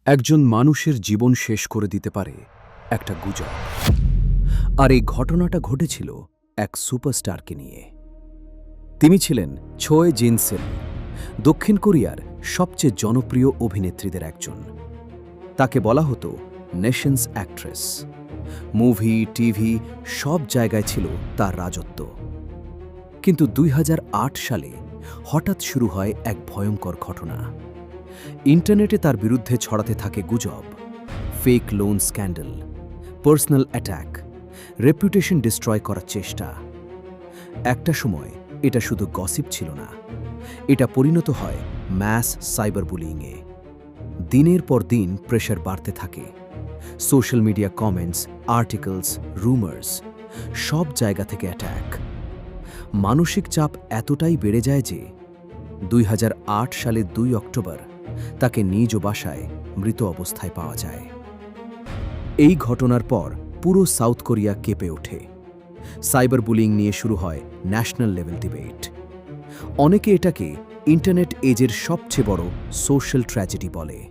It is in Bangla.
একজন মানুষের জীবন শেষ করে দিতে পারে একটা গুজব। আর এই ঘটনাটা ঘটেছিল এক সুপারস্টারকে নিয়ে। তিনি ছিলেন ছোয় জিন-সিল, দক্ষিণ কোরিয়ার সবচেয়ে জনপ্রিয় অভিনেত্রীদের একজন। তাকে বলা হতো নেশনস অ্যাক্ট্রেস। মুভি, টিভি সব জায়গায় ছিল তার রাজত্ব। কিন্তু ২০০৮ সালে হঠাৎ শুরু হয় এক ভয়ঙ্কর ঘটনা। ইন্টারনেটে তার বিরুদ্ধে ছড়াতে থাকে গুজব, fake loan scandal, personal attack, reputation destroy করার চেষ্টা। একটা সময় এটা শুধু গসিপ ছিল না, এটা পরিণত হয় ম্যাস সাইবার বুলিংয়ে। দিনের পর দিন প্রেশার বাড়তে থাকে। Social media comments, articles, rumours, সব জায়গা থেকে অ্যাটাক। মানসিক চাপ এতটাই বেড়ে যায় যে ২০০৮ সালের ২ অক্টোবর তাকে নিজ বাসায় মৃত অবস্থায় পাওয়া যায়। এই ঘটনার পর পুরো সাউথ কোরিয়া কেঁপে ওঠে। সাইবার বুলিং নিয়ে শুরু হয় ন্যাশনাল লেভেল ডিবেট। অনেকে এটাকে ইন্টারনেট এজের সবচেয়ে বড় সোশ্যাল ট্র্যাজেডি বলে।